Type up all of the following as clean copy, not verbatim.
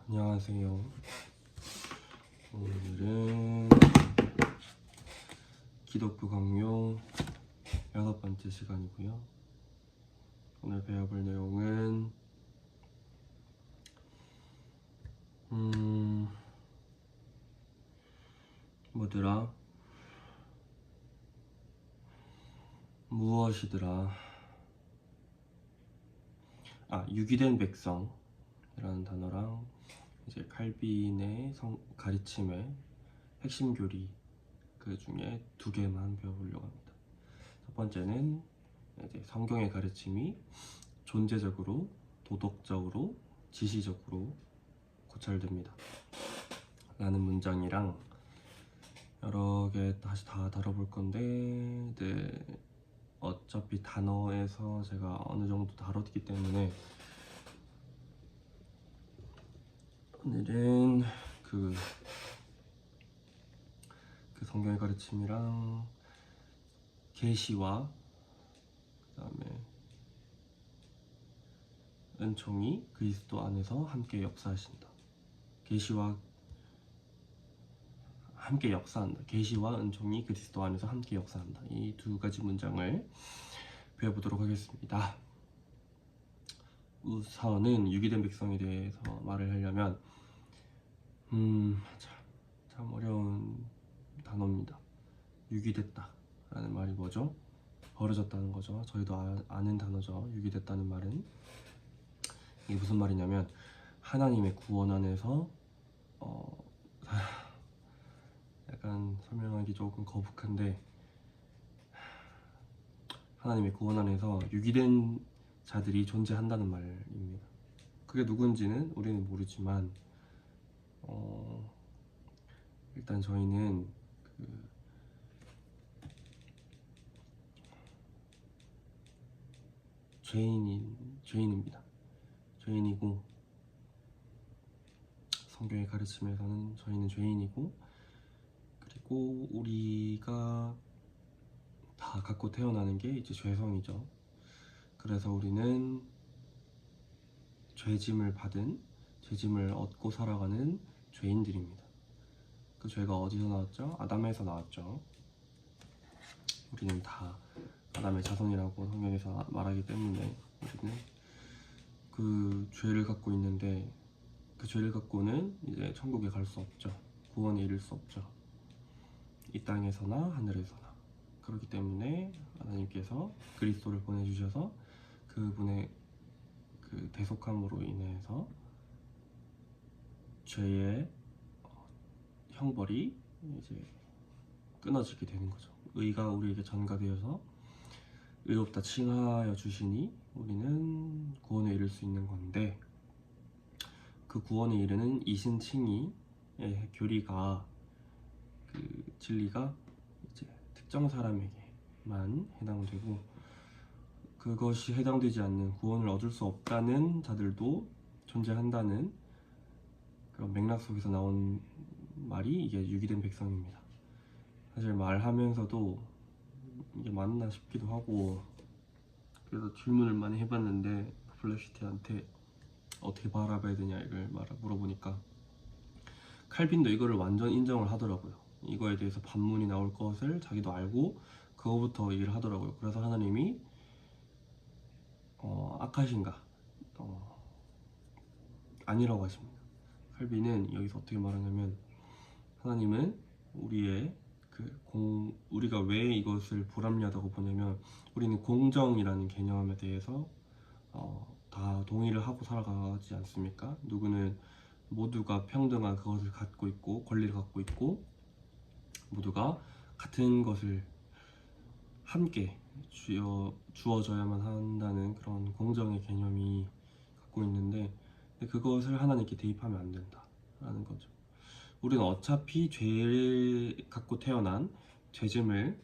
안녕하세요. 오늘은 기독교 강요 6번째 시간이고요. 오늘 배워볼 내용은 뭐더라? 무엇이더라? 유기된 백성이라는 단어랑 이제 칼빈의 가르침의 핵심 교리 그 중에 2개만 배워보려고 합니다. 첫 번째는 이제 성경의 가르침이 존재적으로, 도덕적으로, 지시적으로 고찰됩니다 라는 문장이랑 여러 개 다시 다 다뤄볼 건데 어차피 단어에서 제가 어느 정도 다뤘기 때문에 오늘은 그 성경의 가르침이랑 계시와 그 다음에 은총이 그리스도 안에서 함께 역사하신다. 계시와 함께 역사한다. 계시와 은총이 그리스도 안에서 함께 역사한다. 이 2가지 문장을 배워보도록 하겠습니다. 우선은 유기된 백성에 대해서 말을 하려면 참 어려운 단어입니다. 유기됐다 라는 말이 뭐죠? 버려졌다는 거죠. 저희도 아는 단어죠. 유기됐다는 말은 이게 무슨 말이냐면 하나님의 구원 안에서 약간 설명하기 조금 거북한데 하나님의 구원 안에서 유기된 자들이 존재한다는 말입니다. 그게 누군지는 우리는 모르지만 일단 저희는 죄인입니다. 죄인이고 성경의 가르침에서는 저희는 죄인이고 그리고 우리가 다 갖고 태어나는 게 이제 죄성이죠. 그래서 우리는 죄짐을 얻고 살아가는 죄인들입니다. 그 죄가 어디서 나왔죠? 아담에서 나왔죠. 우리는 다 아담의 자손이라고 성경에서 말하기 때문에 우리는 그 죄를 갖고 있는데 그 죄를 갖고는 이제 천국에 갈 수 없죠. 구원에 이를 수 없죠. 이 땅에서나 하늘에서나. 그렇기 때문에 하나님께서 그리스도를 보내주셔서 그분의 그 대속함으로 인해서 죄의 형벌이 이제 끊어지게 되는 거죠. 의가 우리에게 전가되어서 의롭다 칭하여 주시니 우리는 구원에 이를 수 있는 건데 그 구원에 이르는 이신칭의의 교리가 그 진리가 이제 특정 사람에게만 해당되고 그것이 해당되지 않는 구원을 얻을 수 없다는 자들도 존재한다는 그런 맥락 속에서 나온 말이 이게 유기된 백성입니다. 사실 말하면서도 이게 맞나 싶기도 하고 그래서 질문을 많이 해봤는데 플래시티한테 어떻게 바라봐야 되냐 이걸 물어보니까 칼빈도 이거를 완전 인정을 하더라고요. 이거에 대해서 반문이 나올 것을 자기도 알고 그거부터 얘기를 하더라고요. 그래서 하나님이 악하신가? 아니라고 하십니다. 칼빈은 여기서 어떻게 말하냐면 하나님은 우리가 왜 이것을 불합리하다고 보냐면 우리는 공정이라는 개념에 대해서 다 동의를 하고 살아가지 않습니까? 누구는 모두가 평등한 그것을 갖고 있고 권리를 갖고 있고 모두가 같은 것을 함께 주어져야만 한다는 그런 공정의 개념이 갖고 있는데 그것을 하나님께 대입하면 안 된다라는 거죠. 우리는 어차피 죄를 갖고 태어난 죄짐을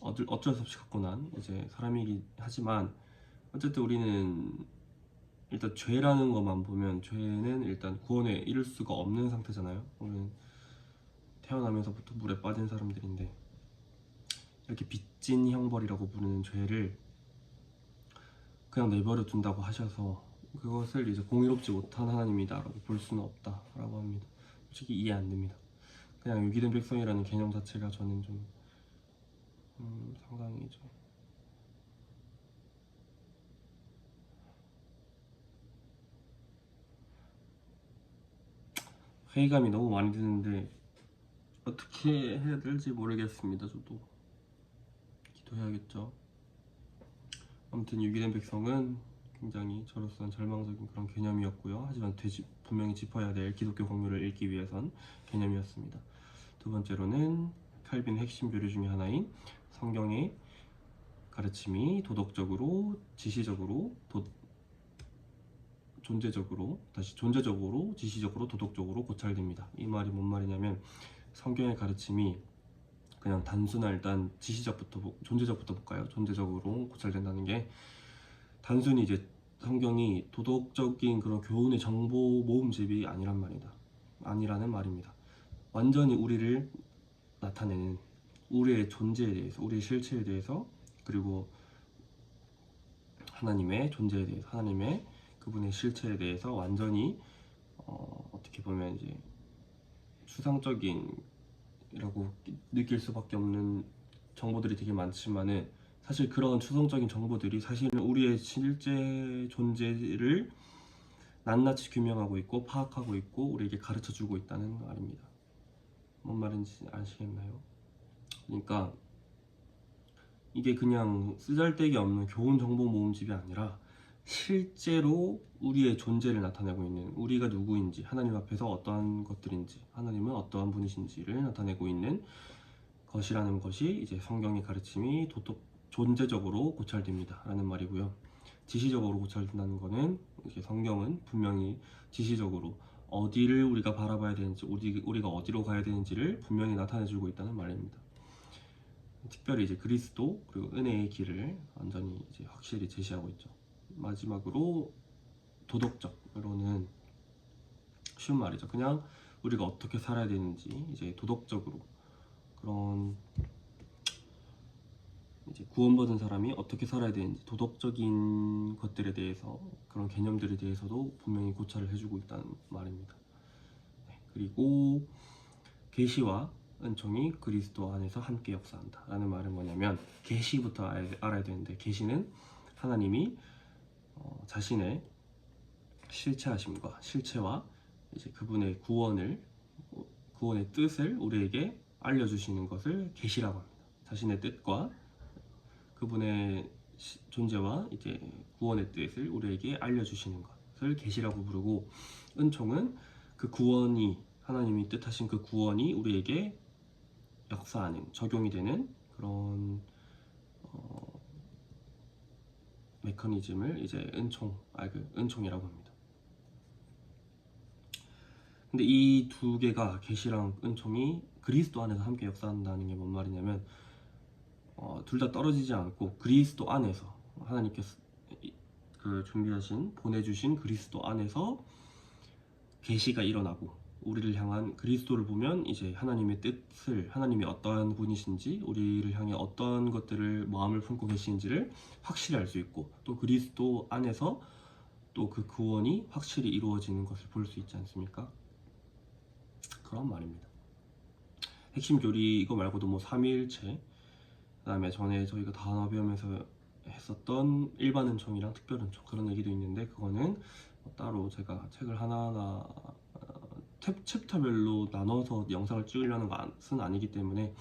어쩔 수 없이 갖고 난 이제 사람이긴 하지만 어쨌든 우리는 일단 죄라는 것만 보면 죄는 일단 구원에 이를 수가 없는 상태잖아요. 우리는 태어나면서부터 물에 빠진 사람들인데 이렇게 빚진 형벌이라고 부르는 죄를 그냥 내버려 둔다고 하셔서 그것을 이제 공의롭지 못한 하나님이다라고 볼 수는 없다라고 합니다. 솔직히 이해 안 됩니다. 그냥 유기된 백성이라는 개념 자체가 저는 좀 상당히 좀 회의감이 너무 많이 드는데 어떻게 해야 될지 모르겠습니다. 저도 기도해야겠죠. 아무튼 유기된 백성은 굉장히 저로서는 절망적인 그런 개념이었고요. 하지만 분명히 짚어야 될 기독교 공유를 읽기 위해선 개념이었습니다. 두 번째로는 칼빈 핵심 교리 중에 하나인 성경의 가르침이 도덕적으로, 지시적으로, 존재적으로, 지시적으로, 도덕적으로 고찰됩니다. 이 말이 뭔 말이냐면 성경의 가르침이 그냥 단순한 일단 존재적부터 볼까요? 존재적으로 고찰된다는 게 단순히 이제 성경이 도덕적인 그런 교훈의 정보 모음집이 아니라는 말입니다. 완전히 우리를 나타내는 우리의 존재에 대해서, 우리의 실체에 대해서, 그리고 하나님의 존재에 대해서, 하나님의 그분의 실체에 대해서 완전히 어떻게 보면 이제 추상적인이라고 느낄 수밖에 없는 정보들이 되게 많지만은 사실 그런 추상적인 정보들이 사실은 우리의 실제 존재를 낱낱이 규명하고 있고 파악하고 있고 우리에게 가르쳐주고 있다는 말입니다. 뭔 말인지 아시겠나요? 그러니까 이게 그냥 쓰잘데기 없는 교훈 정보 모음집이 아니라 실제로 우리의 존재를 나타내고 있는, 우리가 누구인지, 하나님 앞에서 어떠한 것들인지, 하나님은 어떠한 분이신지를 나타내고 있는 것이라는 것이 이제 성경의 가르침이 존재적으로 고찰됩니다 라는 말이고요. 지시적으로 고찰된다는 것은 이제 성경은 분명히 지시적으로 어디를 우리가 바라봐야 되는지, 우리가 어디로 가야 되는지를 분명히 나타내주고 있다는 말입니다. 특별히 이제 그리스도 그리고 은혜의 길을 완전히 이제 확실히 제시하고 있죠. 마지막으로 도덕적으로는 쉬운 말이죠. 그냥 우리가 어떻게 살아야 되는지 이제 도덕적으로 그런 이제 구원받은 사람이 어떻게 살아야 되는지 도덕적인 것들에 대해서 그런 개념들에 대해서도 분명히 고찰을 해주고 있다는 말입니다. 네, 그리고 계시와 은총이 그리스도 안에서 함께 역사한다 라는 말은 뭐냐면 계시부터 알아야 되는데 계시는 하나님이 자신의 실체와 이제 그분의 구원의 뜻을 우리에게 알려주시는 것을 계시라고 합니다. 자신의 뜻과 그분의 존재와 이제 구원의 뜻을 우리에게 알려주시는 것을 계시라고 부르고, 은총은 그 구원이 하나님이 뜻하신 그 구원이 우리에게 역사하는, 적용이 되는 그런 메커니즘을 이제 은총이라고 합니다. 근데 이 두 개가 계시랑 은총이 그리스도 안에서 함께 역사한다는 게 뭔 말이냐면 둘 다 떨어지지 않고 그리스도 안에서 하나님께서 보내주신 그리스도 안에서 계시가 일어나고, 우리를 향한 그리스도를 보면 이제 하나님의 뜻을, 하나님이 어떠한 분이신지, 우리를 향해 어떠한 것들을 마음을 품고 계시는지를 확실히 알 수 있고, 또 그리스도 안에서 또 그 구원이 확실히 이루어지는 것을 볼 수 있지 않습니까? 그런 말입니다. 핵심 교리 이거 말고도 뭐 삼위일체, 그 다음에 전에 저희가 단어 배우면서 했었던 일반 은총이랑 특별 은총 그런 얘기도 있는데, 그거는 따로 제가 책을 하나하나 챕터별로 나눠서 영상을 찍으려는 것은 아니기 때문에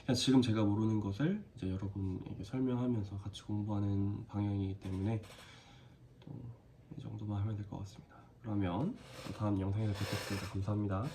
그냥 지금 제가 모르는 것을 이제 여러분에게 설명하면서 같이 공부하는 방향이기 때문에 또 이 정도만 하면 될 것 같습니다. 그러면 다음 영상에서 뵙겠습니다. 감사합니다.